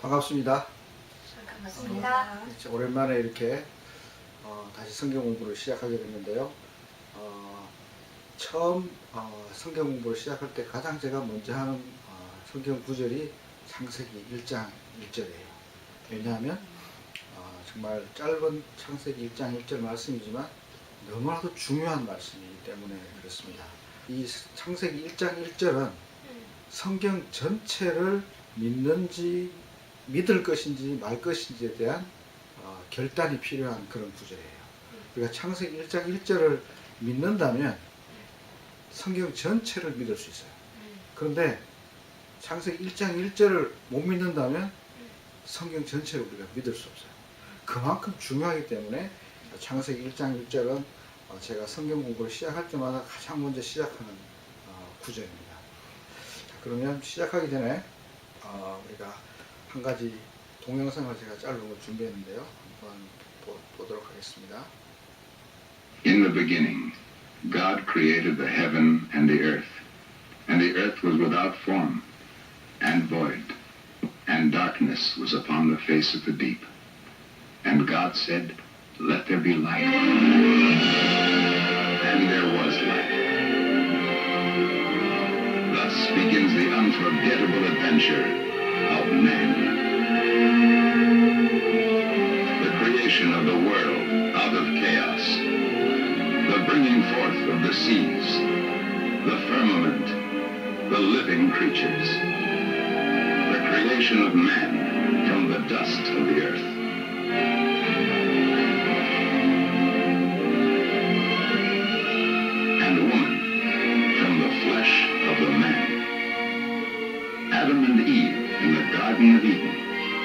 반갑습니다. 반갑습니다. 오랜만에 이렇게 다시 성경 공부를 시작하게 됐는데요. 처음 성경 공부를 시작할 때 가장 제가 먼저 하는 성경 구절이 창세기 1장 1절이에요. 왜냐하면 정말 짧은 창세기 1장 1절 말씀이지만 너무나도 중요한 말씀이기 때문에 그렇습니다. 이 창세기 1장 1절은 성경 전체를 믿을 것인지 말 것인지에 대한 결단이 필요한 그런 구절이에요. 우리가 창세기 1장 1절을 믿는다면 성경 전체를 믿을 수 있어요. 그런데 창세기 1장 1절을 못 믿는다면 성경 전체를 우리가 믿을 수 없어요. 그만큼 중요하기 때문에 창세기 1장 1절은 제가 성경 공부를 시작할 때마다 가장 먼저 시작하는 구절입니다. 자, 그러면 시작하기 전에 우리가 한 가지 동영상을 제가 짧은 걸 준비했는데요. 한번 보도록 하겠습니다. In the beginning, God created the heaven and the earth was without form and void, and darkness was upon the face of the deep. And God said, "Let there be light." And there was light. Thus begins the unforgettable adventure of man. The creation of the world out of chaos. The bringing forth of the seas, the firmament, the living creatures. The creation of man from the dust of the earth. And woman from the flesh of the man. Adam and Eve in the Garden of Eden,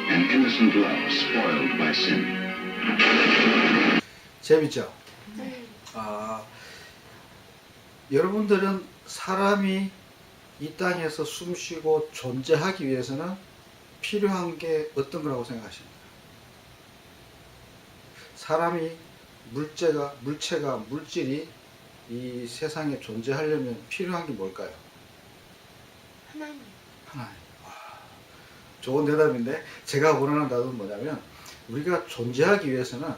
an innocent love spoiled by sin. 재밌죠? 여러분들은 사람이 이 땅에서 숨쉬고 존재하기 위해서는 필요한 게 어떤 거라고 생각하십니까? 사람이 물질이 이 세상에 존재하려면 필요한 게 뭘까요? 하나님. 하나님. 좋은 대답인데 제가 원하는 답은 뭐냐면 우리가 존재하기 위해서는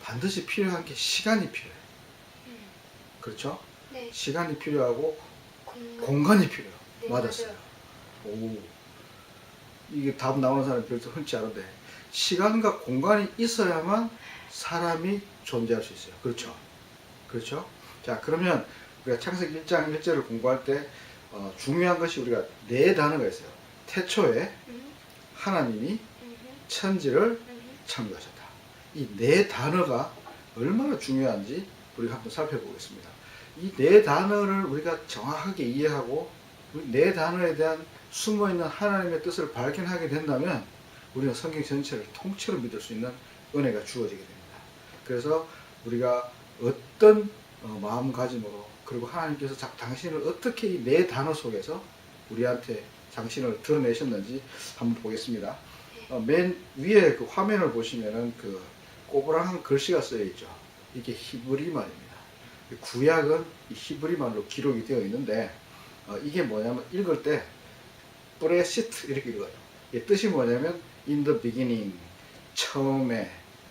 반드시 필요한 게 시간이 필요해요. 그렇죠? 네. 시간이 필요하고 공간이 필요해요. 네, 맞았어요. 오, 이게 답 나오는 사람이 별로 흔치 않은데 시간과 공간이 있어야만 사람이 존재할 수 있어요. 그렇죠? 그렇죠? 자, 그러면 우리가 창세기 1장 1절을 공부할 때 중요한 것이 우리가 네 단어가 있어요. 태초에 하나님이 천지를 창조하셨다. 이 네 단어가 얼마나 중요한지 우리가 한번 살펴보겠습니다. 이 네 단어를 우리가 정확하게 이해하고 네 단어에 대한 숨어있는 하나님의 뜻을 발견하게 된다면 우리는 성경 전체를 통째로 믿을 수 있는 은혜가 주어지게 됩니다. 그래서 우리가 어떤 마음가짐으로 그리고 하나님께서 당신을 어떻게 이 네 단어 속에서 우리한테 당신을 드러내셨는지 한번 보겠습니다. 맨 위에 그 화면을 보시면은 그 꼬부랑한 글씨가 쓰여 있죠. 이게 히브리말입니다. 구약은 이 히브리말로 기록이 되어 있는데 이게 뭐냐면 읽을 때 브레시트 이렇게 읽어요. 이 뜻이 뭐냐면 in the beginning, 처음에,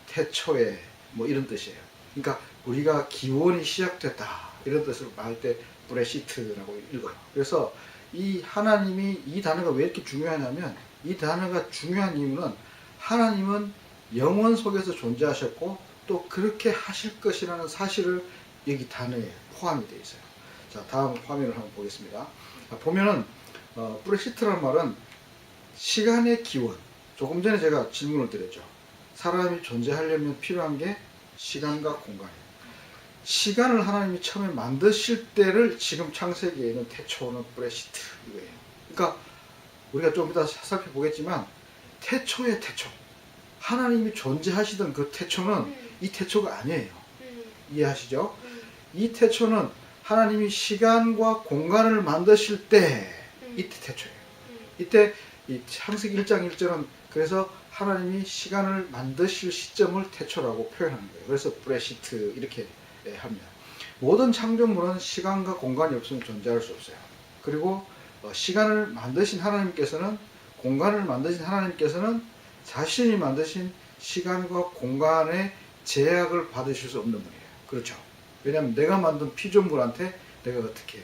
태초에 뭐 이런 뜻이에요. 그러니까 우리가 기원이 시작됐다 이런 뜻으로 말할 때 브레시트라고 읽어요. 그래서 이 하나님이 이 단어가 왜 이렇게 중요하냐면 이 단어가 중요한 이유는 하나님은 영원 속에서 존재하셨고 또 그렇게 하실 것이라는 사실을 여기 단어에 포함이 되어 있어요. 자, 다음 화면을 한번 보겠습니다. 보면은 브레시트라는 말은 시간의 기원. 조금 전에 제가 질문을 드렸죠. 사람이 존재하려면 필요한 게 시간과 공간이에요. 시간을 하나님이 처음에 만드실 때를 지금 창세기에 있는 태초는 브레시트 이거예요. 그러니까 우리가 좀 이따 살펴보겠지만 태초의 태초. 하나님이 존재하시던 그 태초는 이 태초가 아니에요. 이해하시죠? 이 태초는 하나님이 시간과 공간을 만드실 때 이때 태초예요. 이때 이 창세기 1장 1절은 그래서 하나님이 시간을 만드실 시점을 태초라고 표현하는 거예요. 그래서 브레시트 이렇게 합니다. 모든 창조물은 시간과 공간이 없으면 존재할 수 없어요. 그리고 시간을 만드신 하나님께서는 공간을 만드신 하나님께서는 자신이 만드신 시간과 공간의 제약을 받으실 수 없는 분이에요. 그렇죠? 왜냐하면 내가 만든 피조물한테 내가 어떻게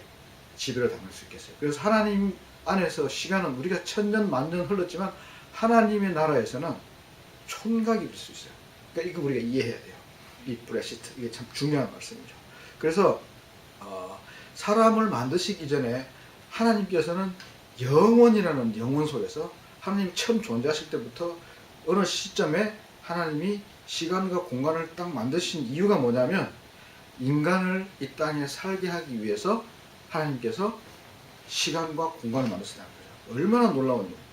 지배를 당할 수 있겠어요. 그래서 하나님 안에서 시간은 우리가 천년 만년 흘렀지만 하나님의 나라에서는 촌각이 될 수 있어요. 그러니까 이거 우리가 이해해야 돼요. 이 브레시트, 이게 참 중요한 말씀이죠. 그래서 사람을 만드시기 전에 하나님께서는 영원이라는 영원 속에서 하나님이 처음 존재하실 때부터 어느 시점에 하나님이 시간과 공간을 딱 만드신 이유가 뭐냐면 인간을 이 땅에 살게 하기 위해서 하나님께서 시간과 공간을 만드시다는 거죠. 얼마나 놀라운 일입니까?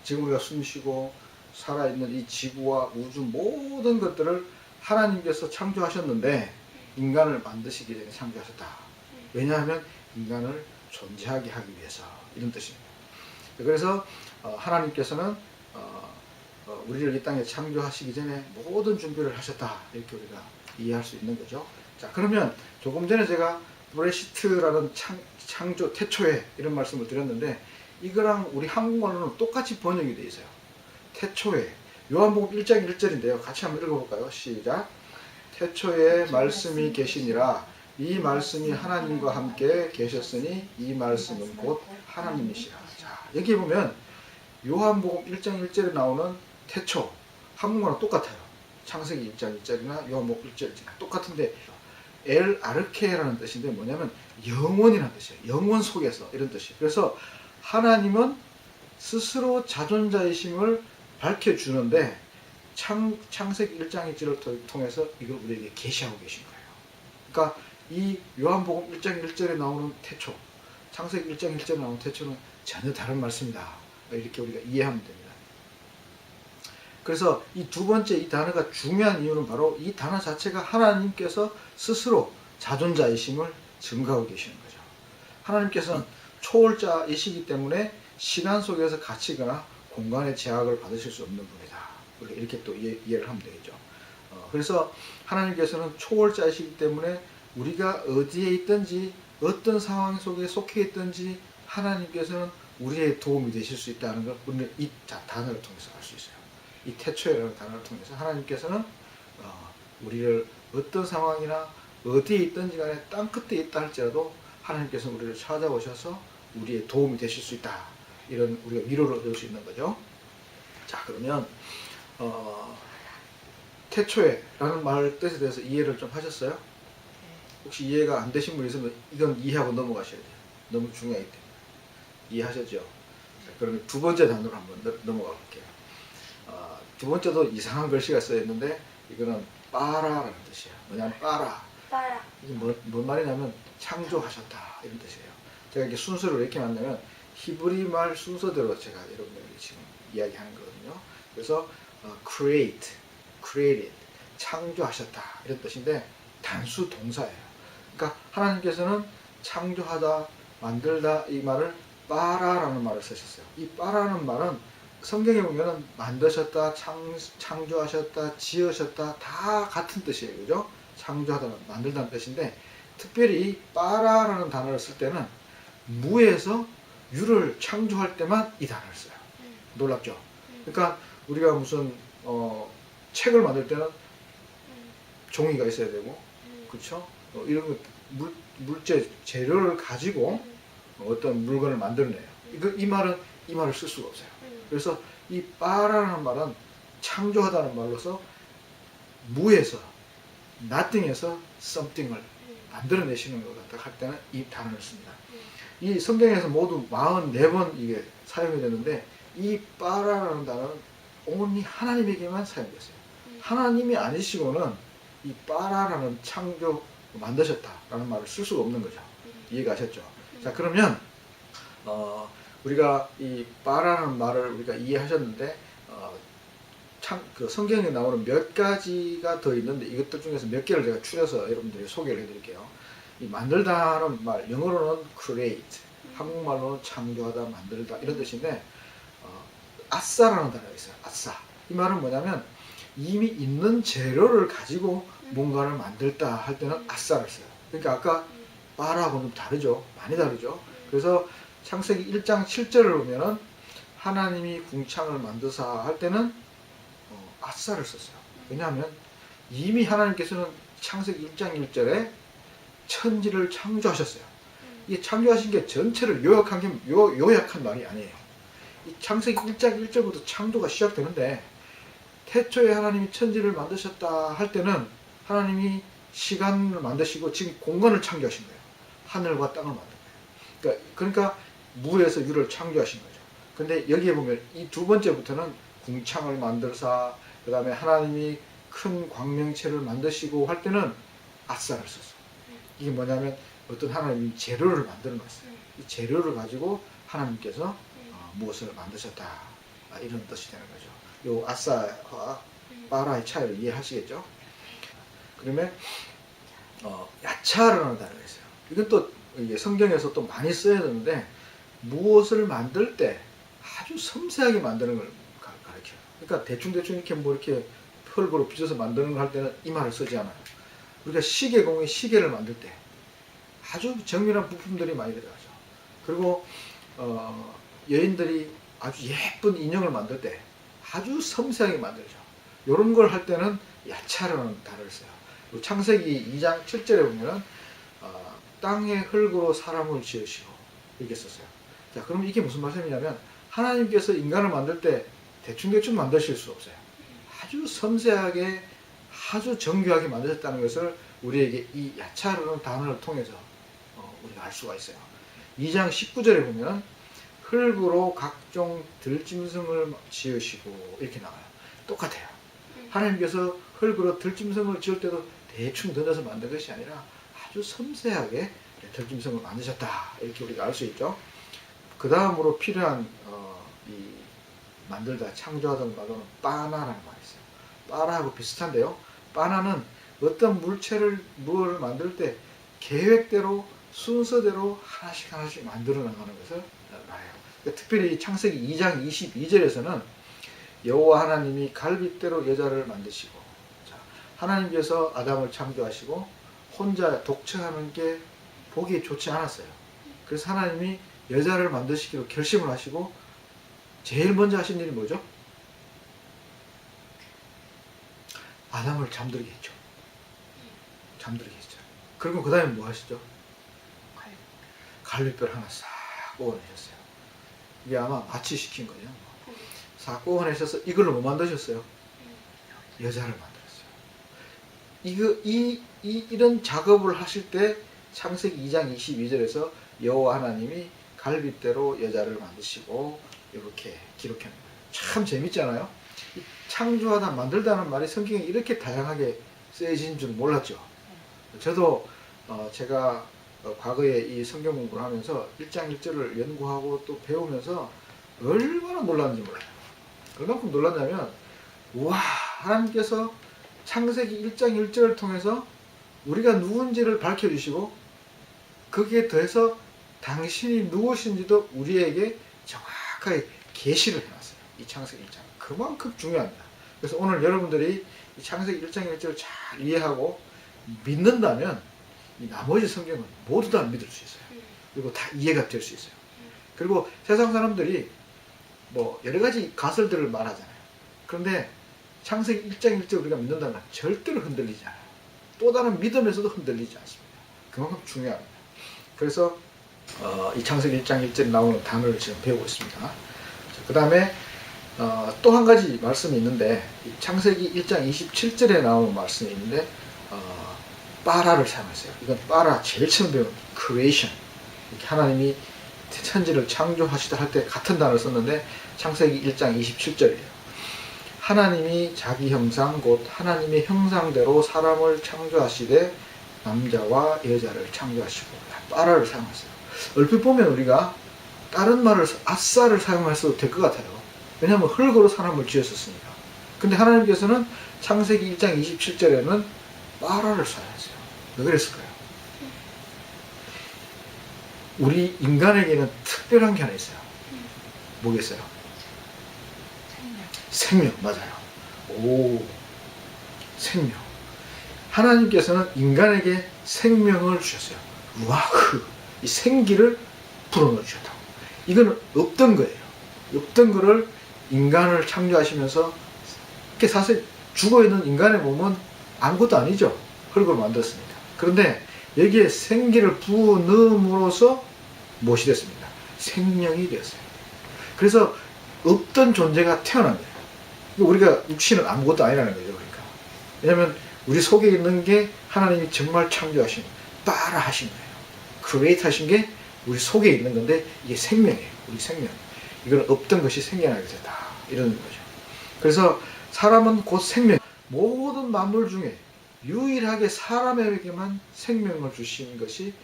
지금 우리가 숨쉬고 살아있는 이 지구와 우주 모든 것들을 하나님께서 창조하셨는데 인간을 만드시기 전에 창조하셨다. 왜냐하면 인간을 존재하게 하기 위해서, 이런 뜻입니다. 그래서 하나님께서는 우리를 이 땅에 창조하시기 전에 모든 준비를 하셨다, 이렇게 우리가 이해할 수 있는 거죠. 자, 그러면 조금 전에 제가 브레시트라는 창조, 태초에 이런 말씀을 드렸는데 이거랑 우리 한국말로는 똑같이 번역이 되어 있어요. 태초에, 요한복음 1장 1절인데요. 같이 한번 읽어볼까요? 시작. 태초에 말씀이 계시니라. 이 말씀이 하나님과 함께 계셨으니 이 말씀은 곧 하나님이시라. 자, 여기 보면 요한복음 1장 1절에 나오는 태초, 한국말은 똑같아요. 창세기 1장 1절이나 요한복음 1절 똑같은데 엘 아르케라는 뜻인데 뭐냐면 영원이라는 뜻이에요. 영원 속에서, 이런 뜻이에요. 그래서 하나님은 스스로 자존자이심을 밝혀주는데 창세기 1장 1절을 통해서 이걸 우리에게 계시하고 계신 거예요. 그러니까 이 요한복음 1장 1절에 나오는 태초, 창세기 1장 1절에 나오는 태초는 전혀 다른 말씀이다, 이렇게 우리가 이해하면 됩니다. 그래서 이 두 번째 이 단어가 중요한 이유는 바로 이 단어 자체가 하나님께서 스스로 자존자이심을 증거하고 계시는 거죠. 하나님께서는 초월자이시기 때문에 시간 속에서 갇히거나 공간의 제약을 받으실 수 없는 분이다. 우리가 이렇게 또 이해를 하면 되겠죠. 그래서 하나님께서는 초월자이시기 때문에 우리가 어디에 있든지 어떤 상황 속에 속해 있든지 하나님께서는 우리의 도움이 되실 수 있다는 걸 우리는 이 단어를 통해서 알 수 있어요. 이 태초에라는 단어를 통해서 하나님께서는 우리를 어떤 상황이나 어디에 있든지 간에 땅끝에 있다 할지라도 하나님께서는 우리를 찾아오셔서 우리의 도움이 되실 수 있다. 이런 우리가 위로를 얻을 수 있는 거죠. 자, 그러면 태초에라는 말 뜻에 대해서 이해를 좀 하셨어요? 혹시 이해가 안 되신 분 있으면 이건 이해하고 넘어가셔야 돼요. 너무 중요하기 때문에. 이해하셨죠? 자, 그러면 두 번째 단어로 한번 넘어가 볼게요. 두 번째도 이상한 글씨가 쓰여 있는데 이거는 빠라라는 뜻이에요. 뭐냐면 빠라. 빠라. 이게 뭔 말이냐면 창조하셨다, 이런 뜻이에요. 제가 이렇게 순서를 왜 이렇게 만나면 히브리 말 순서대로 제가 여러분들에게 지금 이야기하는 거거든요. 그래서 created, 창조하셨다, 이런 뜻인데 단수 동사예요. 그러니까 하나님께서는 창조하다, 만들다, 이 말을 빠라라는 말을 쓰셨어요. 이 빠라는 말은 성경에 보면은 만드셨다, 창조하셨다, 지으셨다 다 같은 뜻이에요. 그죠? 창조하다, 만들다는 뜻인데 특별히 이 빠라라는 단어를 쓸 때는 무에서 유를 창조할 때만 이 단어를 써요. 놀랍죠? 그러니까 우리가 무슨 책을 만들 때는 종이가 있어야 되고, 그렇죠? 이런 거 물질 재료를 가지고 어떤 물건을 만들어내요. 이 말은 이 말을 쓸 수가 없어요. 그래서 이 빠라는 말은 창조하다는 말로서 무에서, nothing에서 something을 만들어내시는 것 같다 할 때는 이 단어를 씁니다. 이 성경에서 모두 44번 이게 사용이 되는데 이 빠라라는 단어는 only 하나님에게만 사용됐어요. 하나님이 아니시고는 이 빠라라는 창조, 만드셨다라는 말을 쓸 수가 없는 거죠. 이해가셨죠? 자, 그러면 우리가 이 빠라는 말을 우리가 이해하셨는데 그 성경에 나오는 몇 가지가 더 있는데 이것들 중에서 몇 개를 제가 추려서 여러분들에게 소개를 해드릴게요. 이 만들다는 말, 영어로는 create, 한국말로는 창조하다, 만들다, 이런 뜻인데 아싸라는 단어가 있어요. 아싸. 이 말은 뭐냐면 이미 있는 재료를 가지고 뭔가를 만들다 할 때는 아싸를 써요. 그러니까 아까 빠라하고는 다르죠. 많이 다르죠. 그래서 창세기 1장 7절을 보면은 하나님이 궁창을 만드사 할 때는 아싸를 썼어요. 왜냐하면 이미 하나님께서는 창세기 1장 1절에 천지를 창조하셨어요. 이 창조하신 게 전체를 요약한 말이 아니에요. 이 창세기 1장 1절부터 창조가 시작되는데 태초에 하나님이 천지를 만드셨다 할 때는 하나님이 시간을 만드시고 지금 공간을 창조하신 거예요. 하늘과 땅을 만든 거예요. 그러니까 무에서 유를 창조하신 거죠. 근데 여기에 보면 이 두 번째부터는 궁창을 만들사, 그 다음에 하나님이 큰 광명체를 만드시고 할 때는 아싸를 썼어요. 이게 뭐냐면 어떤 하나님이 재료를 만들어 놨어요. 이 재료를 가지고 하나님께서 무엇을 만드셨다, 이런 뜻이 되는 거죠. 요 아싸와 빠라의 차이를 이해하시겠죠? 그러면 야차라는 단어가 있어요. 이건 또 이게 성경에서 또 많이 써야 되는데 무엇을 만들 때 아주 섬세하게 만드는 걸 가르쳐요. 그러니까 대충 이렇게 뭐 이렇게 펄으로 빚어서 만드는 거 할 때는 이 말을 쓰지 않아요. 우리가 시계공의 시계를 만들 때 아주 정밀한 부품들이 많이 들어가죠. 그리고 여인들이 아주 예쁜 인형을 만들 때 아주 섬세하게 만들죠. 이런 걸 할 때는 야차라는 단어를 써요. 창세기 2장 7절에 보면은 땅의 흙으로 사람을 지으시고 이렇게 썼어요. 자, 그럼 이게 무슨 말씀이냐면 하나님께서 인간을 만들 때 대충 만드실 수 없어요. 아주 섬세하게 아주 정교하게 만드셨다는 것을 우리에게 이 야차라는 단어를 통해서 우리가 알 수가 있어요. 2장 19절에 보면 흙으로 각종 들짐승을 지으시고 이렇게 나와요. 똑같아요. 하나님께서 흙으로 들짐승을 지을 때도 대충 던져서 만든 것이 아니라 아주 섬세하게 들짐승을 만드셨다, 이렇게 우리가 알 수 있죠. 그 다음으로 필요한 이 만들다, 창조하다 말로는 빠나라는 말이 있어요. 빠나하고 비슷한데요. 빠나는 어떤 무엇을 만들 때 계획대로 순서대로 하나씩 만들어 나가는 것을 말해요. 그러니까 특별히 창세기 2장 22절에서는 여호와 하나님이 갈빗대로 여자를 만드시고, 자, 하나님께서 아담을 창조하시고 혼자 독처하는 게 보기 좋지 않았어요. 그래서 하나님이 여자를 만드시기로 결심을 하시고 제일 먼저 하신 일이 뭐죠? 아담을 잠들게 했죠. 잠들게 했죠. 그리고 그 다음에 뭐 하시죠? 갈빗뼈 하나 싹 뽑아내셨어요. 이게 아마 마취시킨 거죠. 싹 뽑아내셔서 이걸로 뭐 만드셨어요? 여자를 만들었어요. 이런 작업을 하실 때 창세기 2장 22절에서 여호와 하나님이 갈빗대로 여자를 만드시고 이렇게 기록해 놓은 거예요. 참 재밌잖아요. 창조하다 만들다는 말이 성경에 이렇게 다양하게 쓰여진 줄 몰랐죠. 저도 제가 과거에 이 성경 공부를 하면서 1장 1절을 연구하고 또 배우면서 얼마나 놀랐는지 몰라요. 얼마큼 놀랐냐면, 와, 하나님께서 창세기 1장 1절을 통해서 우리가 누군지를 밝혀주시고 거기에 더해서 당신이 누구신지도 우리에게 정확하게 계시를 해놨어요. 이 창세기 1장. 그만큼 중요합니다. 그래서 오늘 여러분들이 이 창세기 1장 1절을 잘 이해하고 믿는다면 이 나머지 성경은 모두 다 믿을 수 있어요. 그리고 다 이해가 될 수 있어요. 그리고 세상 사람들이 뭐 여러 가지 가설들을 말하잖아요. 그런데 창세기 1장 1절 우리가 믿는다면 절대로 흔들리지 않아요. 또 다른 믿음에서도 흔들리지 않습니다. 그만큼 중요합니다. 그래서 이 창세기 1장 1절에 나오는 단어를 지금 배우고 있습니다. 그 다음에 또 한 가지 말씀이 있는데, 이 창세기 1장 27절에 나오는 말씀이 있는데 빠라를 사용했어요. 이건 빠라, 제일 처음 배운 creation. 이렇게 하나님이 천지를 창조하시다 할 때 같은 단어를 썼는데 창세기 1장 27절이에요. 하나님이 자기 형상 곧 하나님의 형상대로 사람을 창조하시되 남자와 여자를 창조하시고, 빠라를 사용했어요. 얼핏 보면 우리가 다른 말을 아싸를 사용해도 될 것 같아요. 왜냐하면 흙으로 사람을 지었었으니까. 근데 하나님께서는 창세기 1장 27절에는 빠라를 사용했어요. 왜 그랬을까요? 우리 인간에게는 특별한 게 하나 있어요. 뭐겠어요? 생명, 맞아요. 오, 생명. 하나님께서는 인간에게 생명을 주셨어요. 루아흐, 이 생기를 불어넣어 주셨다고. 이거는 없던 거예요. 없던 거를 인간을 창조하시면서 이렇게 사실 죽어있는 인간의 몸은 아무것도 아니죠. 흙으로 만들었으니까. 그런데 여기에 생기를 부어 넣음으로써 무엇이 됐습니다? 생명이 되었어요. 그래서 없던 존재가 태어난 거예요. 우리가 육신은 아무것도 아니라는 거죠. 그러니까. 왜냐하면 우리 속에 있는 게 하나님이 정말 창조하신, 따라하신 거예요. 크리에이트 하신 게 우리 속에 있는 건데 이게 생명이에요. 우리 생명. 이건 없던 것이 생겨나게 되다. 이런 거죠. 그래서 사람은 곧 생명. 모든 만물 중에 유일하게 사람에게만 생명을 주신 것이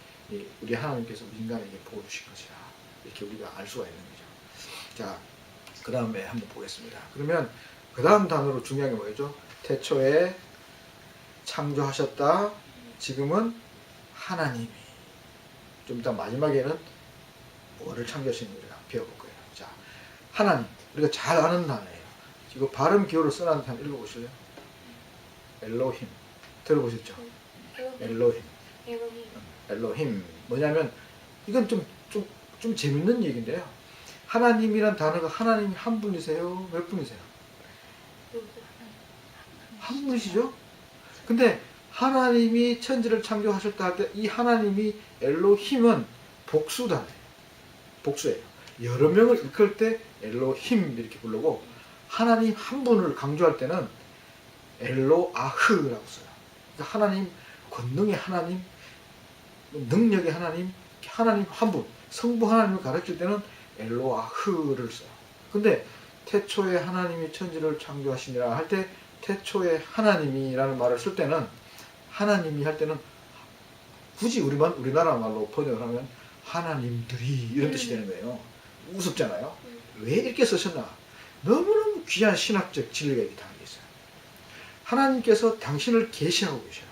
우리 하나님께서 인간에게 보여주신 것이다. 이렇게 우리가 알 수가 있는 거죠. 자, 그 다음에 한번 보겠습니다. 그러면 그 다음 단어로 중요한 게 뭐죠? 태초에 창조하셨다. 지금은 하나님이. 좀 이따 마지막에는 뭐를 창조하시는지 우리가 배워볼 거예요. 자, 하나님. 우리가 잘 아는 단어예요. 이거 발음 기호를 써놨는데 한번 읽어보실래요? 엘로힘. 들어보셨죠? 엘로힘. 엘로힘. 뭐냐면 이건 좀 재밌는 얘기인데요. 하나님이란 단어가 하나님이 한 분이세요? 몇 분이세요? 한 분이시죠? 근데 하나님이 천지를 창조하셨다 할 때 이 하나님이 엘로힘은 복수단어예요. 복수예요. 여러 명을 일컬 때 엘로힘 이렇게 부르고 하나님 한 분을 강조할 때는 엘로아흐라고 써요. 그러니까 하나님, 권능의 하나님, 능력의 하나님, 하나님 한 분, 성부 하나님을 가르칠 때는 엘로아흐를 써요. 근데 태초에 하나님이 천지를 창조하시니라 할 때 태초에 하나님이라는 말을 쓸 때는 하나님이 할 때는 굳이 우리나라 말로 번역을 하면 하나님들이 이런 뜻이 되는 거예요. 우습잖아요. 왜 이렇게 쓰셨나? 너무너무 귀한 신학적 진리가 여기 담겨 있어요. 하나님께서 당신을 계시하고 계셔요.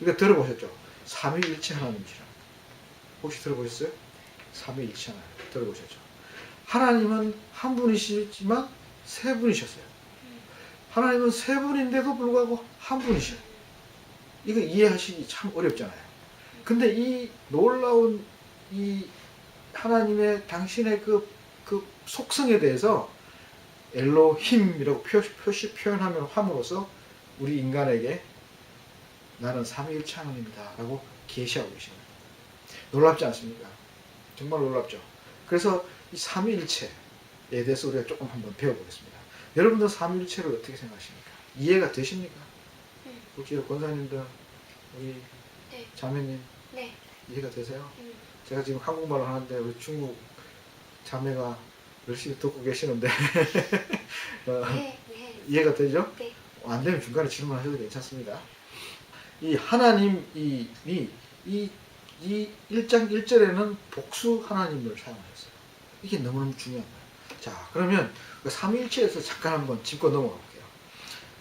이거 들어보셨죠? 삼위일체 하나님이시라. 혹시 들어보셨어요? 삼위일체 하나님 들어보셨죠? 하나님은 한 분이시지만 세 분이셨어요. 하나님은 세 분인데도 불구하고 한 분이셔요. 이거 이해하시기 참 어렵잖아요. 근데 이 놀라운 이 하나님의 당신의 그 속성에 대해서 엘로힘이라고 표현하면 함으로써 우리 인간에게 나는 삼위일체 하나님이다 라고 계시하고 계십니다. 놀랍지 않습니까? 정말 놀랍죠. 그래서 이 삼위일체에 대해서 우리가 조금 한번 배워보겠습니다. 여러분들 삼위일체를 어떻게 생각하십니까? 이해가 되십니까? 혹시 권사님들, 우리 네. 자매님 네. 이해가 되세요? 제가 지금 한국말을 하는데 우리 중국 자매가 열심히 듣고 계시는데 네. 이해가 되죠? 네. 안 되면 중간에 질문하셔도 괜찮습니다. 이 하나님이 이 1장 1절에는 복수 하나님을 사용하셨어요. 이게 너무너무 중요한 거예요. 자, 그러면 삼위일체에서 잠깐 한번 짚고 넘어가 볼게요.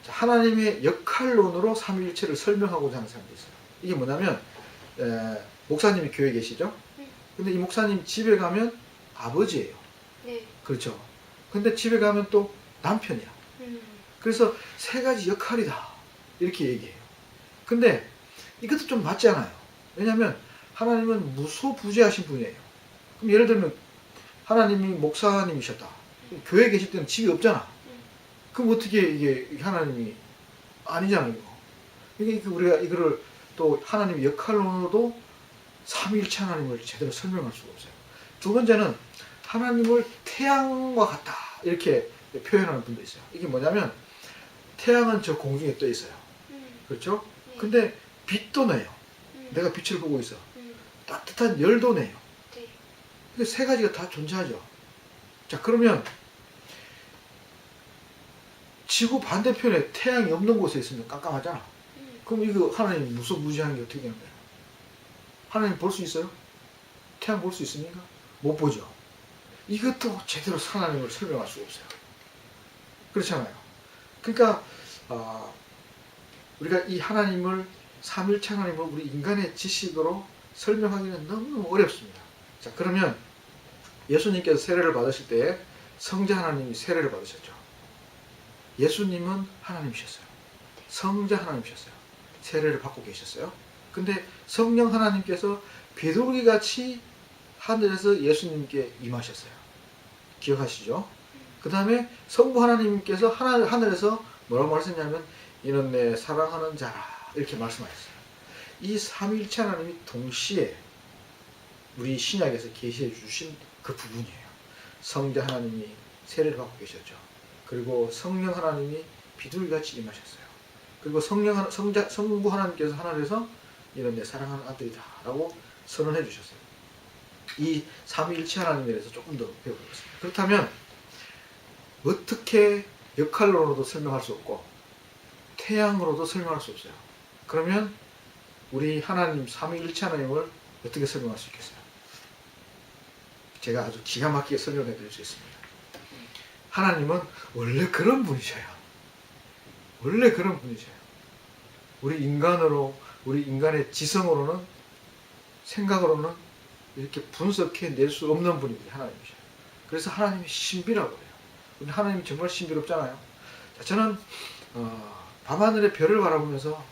자, 하나님의 역할론으로 삼위일체를 설명하고자 하는 사람도 있어요. 이게 뭐냐면 목사님이 교회에 계시죠? 근데 이 목사님 집에 가면 아버지예요. 네. 그렇죠. 근데 집에 가면 또 남편이야. 그래서 세 가지 역할이다. 이렇게 얘기해요. 근데 이것도 좀 맞지 않아요. 왜냐하면 하나님은 무소부재하신 분이에요. 그럼 예를 들면 하나님이 목사님이셨다. 교회에 계실 때는 집이 없잖아. 그럼 어떻게 이게 하나님이 아니잖아요. 그러니까 우리가 이거를 또 하나님의 역할로도 삼위일체 하나님을 제대로 설명할 수가 없어요. 두 번째는 하나님을 태양과 같다. 이렇게 표현하는 분도 있어요. 이게 뭐냐면 태양은 저 공중에 떠 있어요. 그렇죠? 네. 근데 빛도 내요. 내가 빛을 보고 있어. 따뜻한 열도 내요. 네. 근데 세 가지가 다 존재하죠. 자, 그러면 지구 반대편에 태양이 없는 곳에 있으면 깜깜하잖아. 그럼 이거 하나님 무소부지한 게 어떻게 되는 거예요? 하나님 볼 수 있어요? 태양 볼 수 있습니까? 못 보죠. 이것도 제대로 하나님을 설명할 수가 없어요. 그렇잖아요. 그러니까 우리가 이 하나님을 삼위일체 하나님을 우리 인간의 지식으로 설명하기는 너무 어렵습니다. 자, 그러면 예수님께서 세례를 받으실 때 성자 하나님이 세례를 받으셨죠. 예수님은 하나님이셨어요. 성자 하나님이셨어요. 세례를 받고 계셨어요. 근데 성령 하나님께서 비둘기 같이 하늘에서 예수님께 임하셨어요. 기억하시죠? 그 다음에 성부 하나님께서 하늘에서 뭐라고 말씀하셨냐면 이는 내 사랑하는 자라 이렇게 말씀하셨어요. 이 삼위일체 하나님이 동시에 우리 신약에서 계시해 주신 그 부분이에요. 성자 하나님이 세례를 받고 계셨죠. 그리고 성령 하나님이 비둘기같이 임하셨어요. 그리고 성부 하나님께서 하늘에서 이는 내 사랑하는 아들이다 라고 선언해 주셨어요. 이 삼위일체 하나님에 대해서 조금 더 배워보겠습니다. 그렇다면 어떻게 역할로도 설명할 수 없고 태양으로도 설명할 수 없어요. 그러면 우리 하나님 삼위일체 하나님을 어떻게 설명할 수 있겠어요? 제가 아주 기가 막히게 설명해 드릴 수 있습니다. 하나님은 원래 그런 분이셔요. 원래 그런 분이셔요. 우리 인간의 지성으로는 생각으로는 이렇게 분석해 낼 수 없는 분이 우리 하나님이셔요. 그래서 하나님이 신비라고 해요. 우리 하나님이 정말 신비롭잖아요. 자, 저는 밤하늘의 별을 바라보면서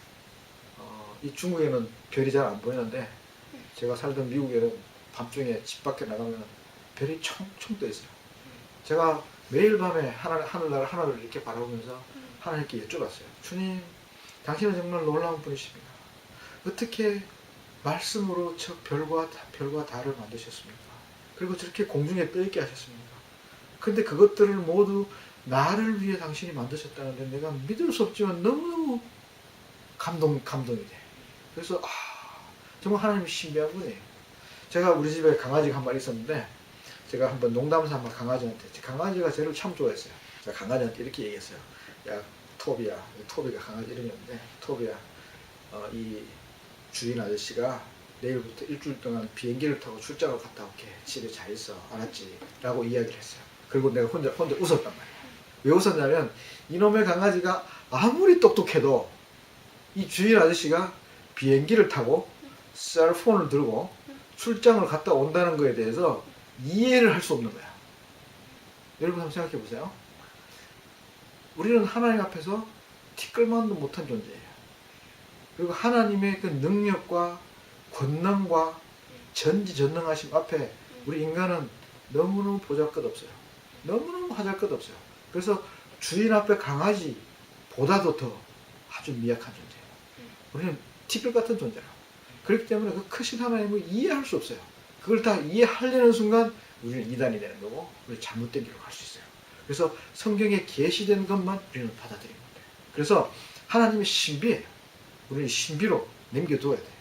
이 중국에는 별이 잘 안 보이는데 제가 살던 미국에는 밤중에 집 밖에 나가면 별이 총총 떠 있어요. 제가 매일 밤에 하늘을 이렇게 바라보면서 하나님께 여쭤봤어요. 주님, 당신은 정말 놀라운 분이십니다. 어떻게 말씀으로 저 별과 달을 만드셨습니까? 그리고 저렇게 공중에 떠있게 하셨습니까? 근데 그것들을 모두 나를 위해 당신이 만드셨다는데 내가 믿을 수 없지만 너무너무 감동이 돼. 그래서 정말 하나님이 신비한 분이에요. 제가 우리 집에 강아지가 한 마리 있었는데 제가 한번 농담삼아 강아지가 저를 참 좋아했어요. 제가 강아지한테 이렇게 얘기했어요. 야 토비가 강아지 이름이었는데 토비야, 이 주인 아저씨가 내일부터 일주일 동안 비행기를 타고 출장을 갔다 올게. 집에 잘 있어. 알았지? 라고 이야기를 했어요. 그리고 내가 혼자 웃었단 말이에요. 왜 웃었냐면 이놈의 강아지가 아무리 똑똑해도 이 주인 아저씨가 비행기를 타고 셀폰을 들고 출장을 갔다 온다는 거에 대해서 이해를 할 수 없는 거야. 여러분 한번 생각해 보세요. 우리는 하나님 앞에서 티끌만도 못한 존재예요. 그리고 하나님의 그 능력과 권능과 전지전능하심 앞에 우리 인간은 너무너무 보잘것없어요. 너무너무 하잘것없어요. 그래서 주인 앞에 강아지보다도 더 아주 미약한 존재예요. 우리는 티끌 같은 존재라고. 그렇기 때문에 그 크신 하나님을 이해할 수 없어요. 그걸 다 이해하려는 순간 우리는 이단이 되는 거고 우리 잘못된 길로 갈 수 있어요. 그래서 성경에 계시된 것만 우리는 받아들이는 거예요. 그래서 하나님의 신비예요. 우리는 신비로 남겨두어야 돼요.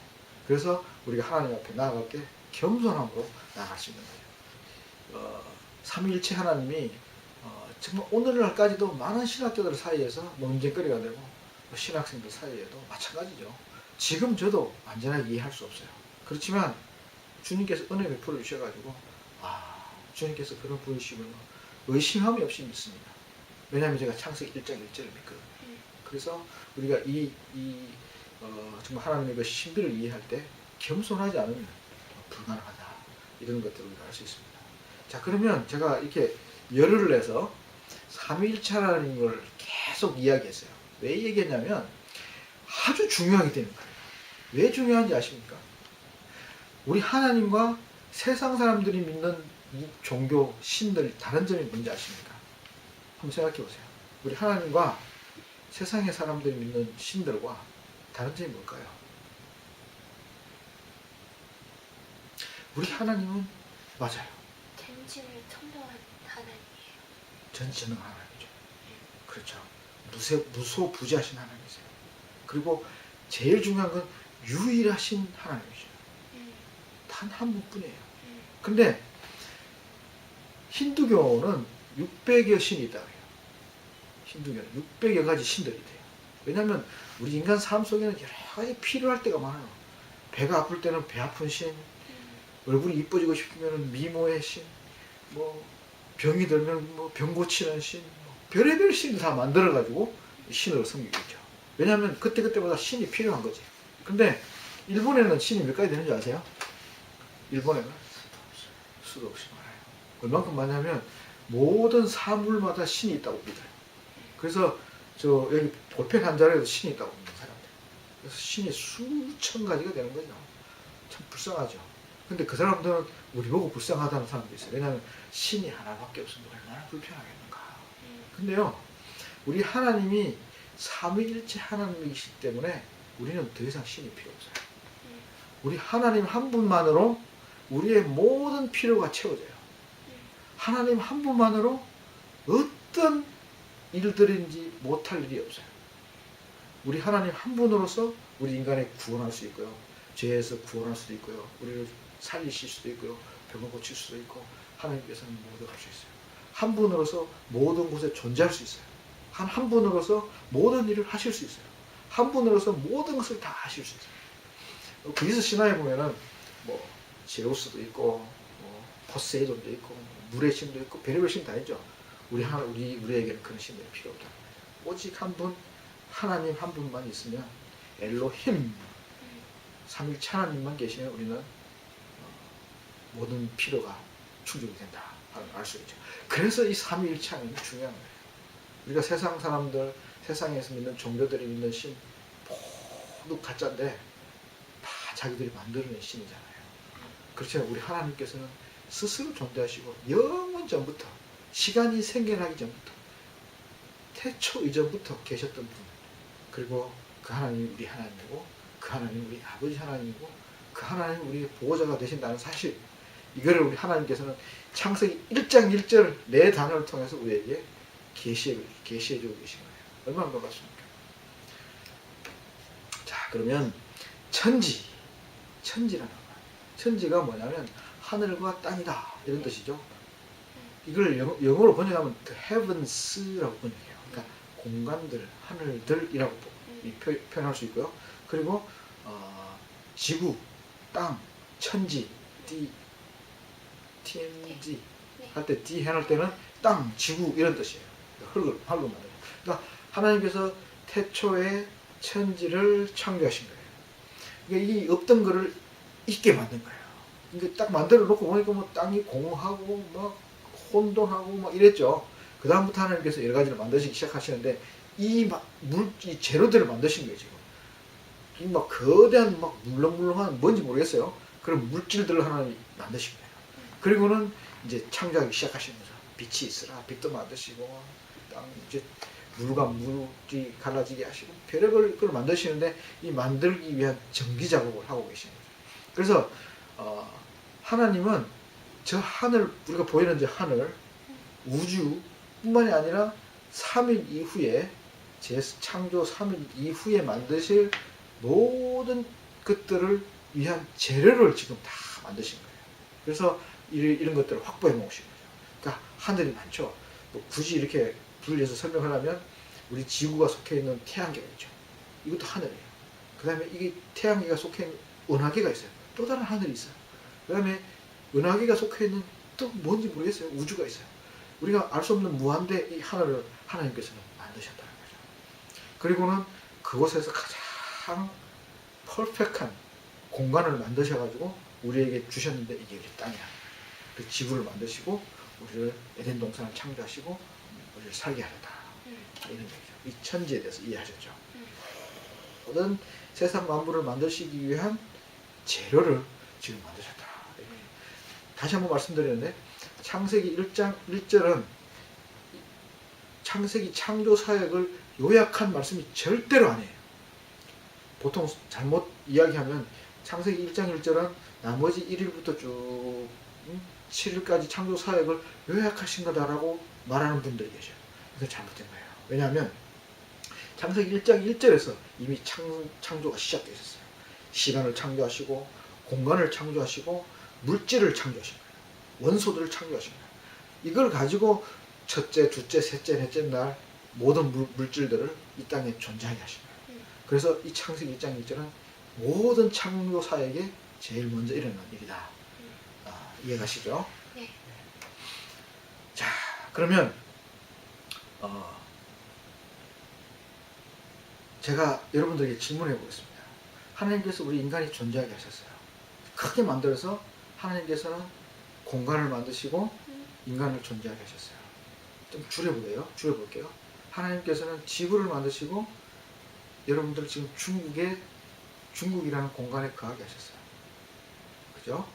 그래서 우리가 하나님 앞에 나아갈 때 겸손함으로 나아갈 수 있는 거예요. 삼위일체 하나님이 정말 오늘날까지도 많은 신학자들 사이에서 논쟁거리가 되고 신학생들 사이에도 마찬가지죠. 지금 저도 완전하게 이해할 수 없어요. 그렇지만 주님께서 은혜 베풀어 주셔가지고 주님께서 그런 분이시구나 의심함이 없이 믿습니다. 왜냐하면 제가 창세기 1장 1절을 믿거든요. 그래서 우리가 정말 하나님의 그 신비를 이해할 때 겸손하지 않으면 불가능하다. 이런 것들을 우리가 알 수 있습니다. 자, 그러면 제가 이렇게 열을 내서 삼위일체라는 걸 계속 이야기했어요. 왜 얘기했냐면 아주 중요하기 때문에. 왜 중요한지 아십니까? 우리 하나님과 세상 사람들이 믿는 이 종교, 신들 다른 점이 뭔지 아십니까? 한번 생각해 보세요. 우리 하나님과 세상의 사람들이 믿는 신들과 다른 점이 뭘까요? 우리 하나님은 맞아요. 전지를 통달한 하나님이에요. 전지전능한 하나님이죠. 그렇죠. 무소부지하신 하나님이세요. 그리고 제일 중요한 건 유일하신 하나님이죠. 단 한 분뿐이에요. 근데 힌두교는 600여 신이 있다고 해요. 힌두교는 600여 가지 신들이 돼요. 왜냐하면 우리 인간 삶 속에는 여러 가지 필요할 때가 많아요. 배가 아플 때는 배 아픈 신, 얼굴이 이뻐지고 싶으면 미모의 신, 뭐 병이 들면 뭐 병 고치는 신, 별의별 신을 다 만들어가지고 신으로 섬기고 있죠. 왜냐하면 그때그때마다 신이 필요한 거지. 근데 일본에는 신이 몇 가지 되는지 아세요? 일본에는 수도 없이 많아요. 얼만큼 많냐면 모든 사물마다 신이 있다고 믿어요. 그래서 여기 볼펜 한 자리에도 신이 있다고 믿는 사람들. 그래서 신이 수천 가지가 되는 거죠. 참 불쌍하죠. 근데 그 사람들은 우리 보고 불쌍하다는 사람도 있어요. 왜냐하면 신이 하나밖에 없으면 얼마나 불편하겠는가. 근데요, 우리 하나님이 삼위일체 하나님이시기 때문에 우리는 더 이상 신이 필요 없어요. 우리 하나님 한 분만으로 우리의 모든 필요가 채워져요. 하나님 한 분만으로 어떤 일들인지 못할 일이 없어요. 우리 하나님 한 분으로서 우리 인간을 구원할 수 있고요. 죄에서 구원할 수도 있고요. 우리를 살리실 수도 있고요. 병을 고칠 수도 있고 하나님께서는 모두 할 수 있어요. 한 분으로서 모든 곳에 존재할 수 있어요. 한 분으로서 모든 일을 하실 수 있어요. 한 분으로서 모든 것을 다 하실 수 있어요. 그리스 신화에 보면은 뭐 제우스도 있고 포세이돈도 있고 물의 신도 있고 별의별 신 다 있죠. 우리에게는 그런 신들이 필요 없다. 오직 한 분, 하나님 한 분만 있으면 엘로힘 삼일체 하나님만 계시면 우리는 모든 필요가 충족이 된다. 알 수 있죠. 그래서 이 삼위일체 하나님이 중요한 거예요. 우리가 세상 사람들, 세상에서 믿는 종교들이 믿는 신 모두 가짜인데 다 자기들이 만들어낸 신이잖아요. 그렇죠. 우리 하나님께서는 스스로 존재하시고 영원 전부터 시간이 생겨나기 전부터 태초 이전부터 계셨던 분, 그리고 그 하나님이 우리 하나님이고 그 하나님이 우리 아버지 하나님이고 그 하나님이 우리 보호자가 되신다는 사실, 이거를 우리 하나님께서는 창세기 1장 1절 네 단어를 통해서 우리에게 계시해주고 계신 거예요. 얼마나 놀랍습니까? 자, 그러면 천지라는 말. 천지가 뭐냐면 하늘과 땅이다 이런 뜻이죠. 이걸 영어로 번역하면 the heavens라고 번역해요. 그러니까 공간들, 하늘들이라고 표현할 수 있고요. 그리고 지구, 땅, 천지, TNG 할 때 D 해놓을 때는 땅, 지구 이런 뜻이에요. 흙을 말로 만들어요. 그러니까 하나님께서 태초에 천지를 창조하신 거예요. 그러니까 이 없던 거를 있게 만든 거예요. 그러니까 딱 만들어 놓고 보니까 뭐 땅이 공하고 막 혼돈하고 막 이랬죠. 그 다음부터 하나님께서 여러 가지를 만드시기 시작하시는데 이 재료들을 만드신 거예요, 지금. 이 막 거대한 막 물렁물렁한 뭔지 모르겠어요. 그런 물질들을 하나님 만드신 거예요. 그리고는 이제 창조하기 시작하시는 거죠. 빛이 있으라 빛도 만드시고 땅 이제 물과 물이 갈라지게 하시고 별의별 걸 만드시는데 이 만들기 위한 전기 작업을 하고 계시는 거죠. 그래서 하나님은 저 하늘, 우리가 보이는 저 하늘, 우주뿐만이 아니라 3일 이후에 창조 3일 이후에 만드실 모든 것들을 위한 재료를 지금 다 만드신 거예요. 그래서 이런 것들을 확보해 놓으신 거죠. 그러니까 하늘이 많죠. 뭐 굳이 이렇게 분리해서 설명하려면 우리 지구가 속해 있는 태양계가 있죠. 이것도 하늘이에요. 그 다음에 이게 태양계가 속해 있는 은하계가 있어요. 또 다른 하늘이 있어요. 그 다음에 은하계가 속해 있는 또 뭔지 모르겠어요. 우주가 있어요. 우리가 알 수 없는 무한대 이 하늘을 하나님께서는 만드셨다는 거죠. 그리고는 그곳에서 가장 퍼펙트한 공간을 만드셔가지고 우리에게 주셨는데 이게 우리 땅이야. 그 지구를 만드시고 우리를 에덴 동산을 창조하시고 우리를 살게 하셨다. 이런 얘기죠. 이 천지에 대해서 이해하셨죠. 모든 세상 만물을 만드시기 위한 재료를 지금 만드셨다. 다시 한번 말씀드리는데 창세기 1장 1절은 창세기 창조 사역을 요약한 말씀이 절대로 아니에요. 보통 잘못 이야기하면 창세기 1장 1절은 나머지 1일부터 쭉 7일까지 창조 사역을 요약하신 거다라고 말하는 분들이 계셔요. 그건 잘못된 거예요. 왜냐하면 창세기 1장 1절에서 이미 창조가 시작되어 있었어요. 시간을 창조하시고 공간을 창조하시고 물질을 창조하신 거예요. 원소들을 창조하신 거예요. 이걸 가지고 첫째, 둘째, 셋째, 넷째 날 모든 물질들을 이 땅에 존재하게 하신 거예요. 그래서 이 창세기 1장 1절은 모든 창조 사역에 제일 먼저 일어난 일이다. 이해가시죠? 네. 자, 그러면 제가 여러분들에게 질문해 보겠습니다. 하나님께서 우리 인간이 존재하게 하셨어요. 크게 만들어서 하나님께서는 공간을 만드시고 인간을 존재하게 하셨어요. 좀 줄여볼게요. 하나님께서는 지구를 만드시고 여러분들 지금 중국이라는 공간에 거하게 하셨어요. 그죠?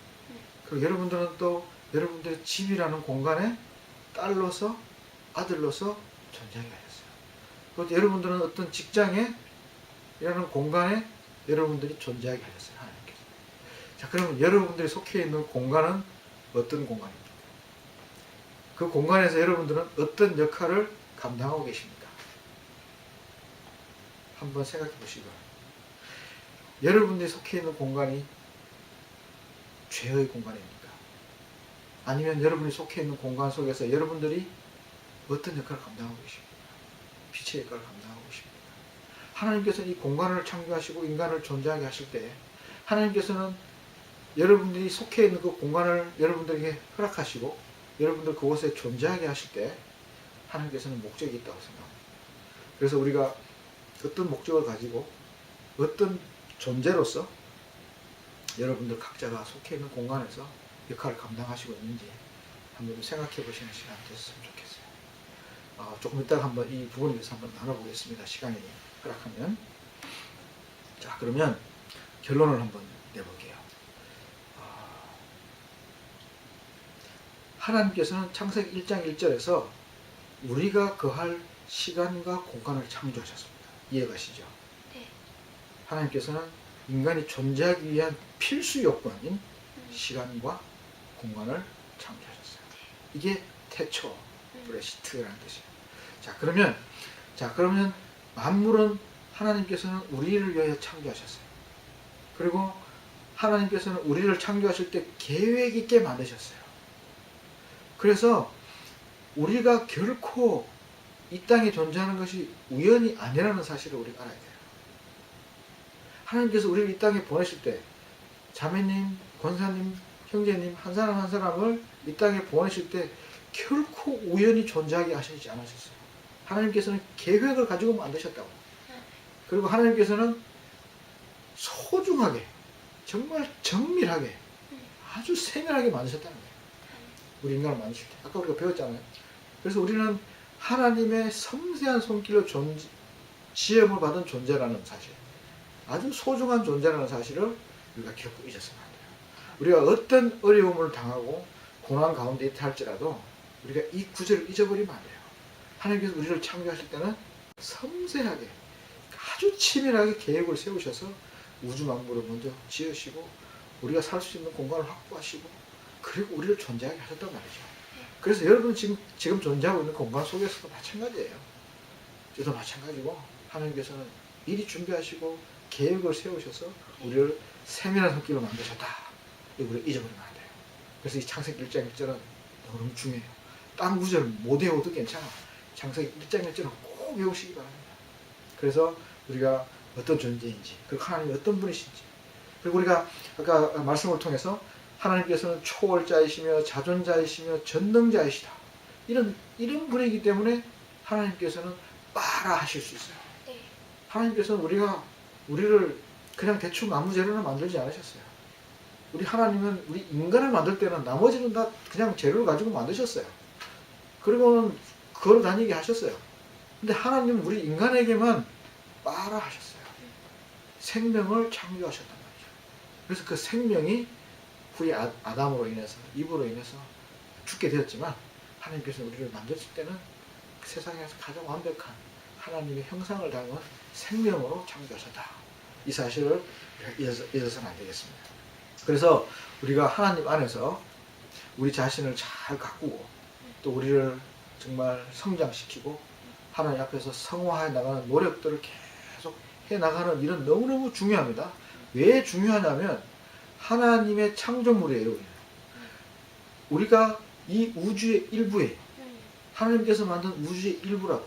그리고 여러분들은 또 여러분들의 집이라는 공간에 딸로서 아들로서 존재하게 하셨어요. 또 여러분들은 어떤 직장에 이라는 공간에 여러분들이 존재하게 하셨어요. 하나님께서. 자, 그러면 여러분들이 속해 있는 공간은 어떤 공간입니까? 그 공간에서 여러분들은 어떤 역할을 감당하고 계십니까? 한번 생각해 보시기 바랍니다. 여러분들이 속해 있는 공간이 죄의 공간입니까? 아니면 여러분이 속해 있는 공간 속에서 여러분들이 어떤 역할을 감당하고 계십니까? 빛의 역할을 감당하고 계십니까? 하나님께서는 이 공간을 창조하시고 인간을 존재하게 하실 때 하나님께서는 여러분들이 속해 있는 그 공간을 여러분들에게 허락하시고 여러분들 그곳에 존재하게 하실 때 하나님께서는 목적이 있다고 생각합니다. 그래서 우리가 어떤 목적을 가지고 어떤 존재로서 여러분들 각자가 속해 있는 공간에서 역할을 감당하시고 있는지 한번 생각해 보시는 시간 되셨으면 좋겠어요. 조금 이따가 한번 이 부분에 대해서 한번 나눠보겠습니다. 시간이 허락하면. 자, 그러면 결론을 한번 내볼게요. 하나님께서는 창세기 1장 1절에서 우리가 거할 시간과 공간을 창조하셨습니다. 이해가시죠? 네. 하나님께서는 인간이 존재하기 위한 필수 요건인 시간과 공간을 창조하셨어요. 이게 태초, 브레시트라는 뜻이에요. 그러면 만물은 하나님께서는 우리를 위하여 창조하셨어요. 그리고 하나님께서는 우리를 창조하실 때 계획 있게 만드셨어요. 그래서 우리가 결코 이 땅에 존재하는 것이 우연이 아니라는 사실을 우리가 알아야 돼요. 하나님께서 우리를 이 땅에 보내실 때 자매님, 권사님, 형제님 한 사람 한 사람을 이 땅에 보내실 때 결코 우연히 존재하게 하시지 않으셨어요. 하나님께서는 계획을 가지고 만드셨다고. 그리고 하나님께서는 소중하게, 정말 정밀하게, 아주 세밀하게 만드셨다는 거예요. 우리 인간을 만드실 때. 아까 우리가 배웠잖아요. 그래서 우리는 하나님의 섬세한 손길로 지음을 받은 존재라는 사실, 아주 소중한 존재라는 사실을 우리가 결코 잊었으면 안 돼요. 우리가 어떤 어려움을 당하고 고난 가운데 있다 할지라도 우리가 이 구절을 잊어버리면 안 돼요. 하나님께서 우리를 창조하실 때는 섬세하게, 아주 치밀하게 계획을 세우셔서 우주 만물을 먼저 지으시고 우리가 살 수 있는 공간을 확보하시고 그리고 우리를 존재하게 하셨단 말이죠. 그래서 여러분 지금 존재하고 있는 공간 속에서도 마찬가지예요. 저도 마찬가지고 하나님께서는 미리 준비하시고 계획을 세우셔서 우리를 세밀한 손길로 만드셨다. 우리를 잊어버리면 안 돼요. 그래서 이 창세기 1장 1절은 너무 중요해요. 딴 구절 못 외워도 괜찮아. 창세기 1장 1절은 꼭 외우시기 바랍니다. 그래서 우리가 어떤 존재인지, 그리고 하나님이 어떤 분이신지, 그리고 우리가 아까 말씀을 통해서 하나님께서는 초월자이시며 자존자이시며 전능자이시다. 이런 분이기 때문에 하나님께서는 빠라 하실 수 있어요. 네. 하나님께서는 우리를 그냥 대충 아무 재료나 만들지 않으셨어요. 우리 하나님은 우리 인간을 만들 때는 나머지는 다 그냥 재료를 가지고 만드셨어요. 그리고는 걸어 다니게 하셨어요. 근데 하나님은 우리 인간에게만 빠라 하셨어요. 생명을 창조하셨단 말이죠. 그래서 그 생명이 후에 아담으로 인해서, 이브로 인해서 죽게 되었지만 하나님께서 우리를 만드실 때는 세상에서 가장 완벽한 하나님의 형상을 닮은 생명으로 창조하셨다. 이 사실을 잊어서는 안 되겠습니다. 그래서 우리가 하나님 안에서 우리 자신을 잘 가꾸고 또 우리를 정말 성장시키고 하나님 앞에서 성화해 나가는 노력들을 계속 해나가는 일은 너무너무 중요합니다. 왜 중요하냐면 하나님의 창조물이에요. 우리가 이 우주의 일부예요. 하나님께서 만든 우주의 일부라고.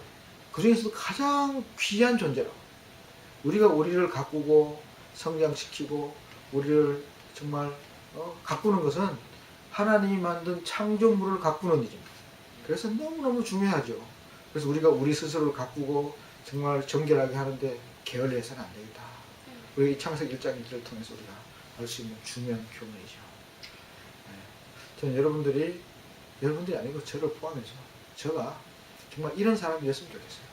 그 중에서도 가장 귀한 존재라고. 우리가 우리를 가꾸고 성장시키고 우리를 정말 가꾸는 것은 하나님이 만든 창조물을 가꾸는 일입니다. 그래서 너무너무 중요하죠. 그래서 우리가 우리 스스로를 가꾸고 정말 정결하게 하는데 게을리해서는 안 되겠다. 우리 이 창세기 1장 1절을 통해서 우리가 알 수 있는 중요한 교훈이죠. 저는 여러분들이 아니고 저를 포함해서 제가 정말 이런 사람이었으면 좋겠어요.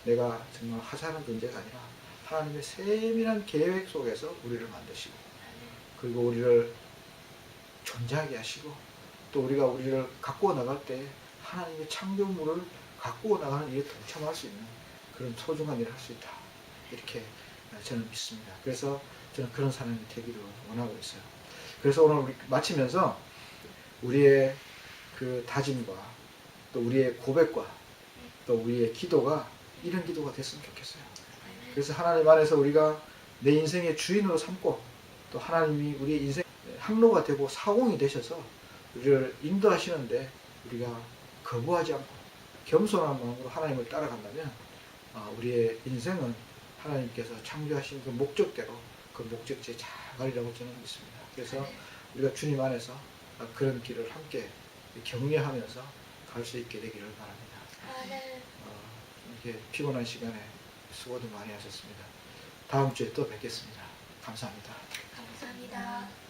내가 정말 하찮은 존재가 아니라 하나님의 세밀한 계획 속에서 우리를 만드시고 그리고 우리를 존재하게 하시고 또 우리가 우리를 가꾸어 나갈 때 하나님의 창조물을 가꾸어 나가는 일에 동참할 수 있는 그런 소중한 일을 할 수 있다. 이렇게 저는 믿습니다. 그래서 저는 그런 사람이 되기를 원하고 있어요. 그래서 오늘 우리 마치면서 우리의 그 다짐과 또 우리의 고백과 또 우리의 기도가 이런 기도가 됐으면 좋겠어요. 그래서 하나님 안에서 우리가 내 인생의 주인으로 삼고 또 하나님이 우리의 인생 항로가 되고 사공이 되셔서 우리를 인도하시는데 우리가 거부하지 않고 겸손한 마음으로 하나님을 따라간다면 우리의 인생은 하나님께서 창조하신 그 목적대로 그 목적지에 잘 가리라고 저는 믿습니다. 그래서 우리가 주님 안에서 그런 길을 함께 격려하면서 갈 수 있게 되기를 바랍니다. 네. 이렇게 피곤한 시간에 수고도 많이 하셨습니다. 다음 주에 또 뵙겠습니다. 감사합니다. 감사합니다.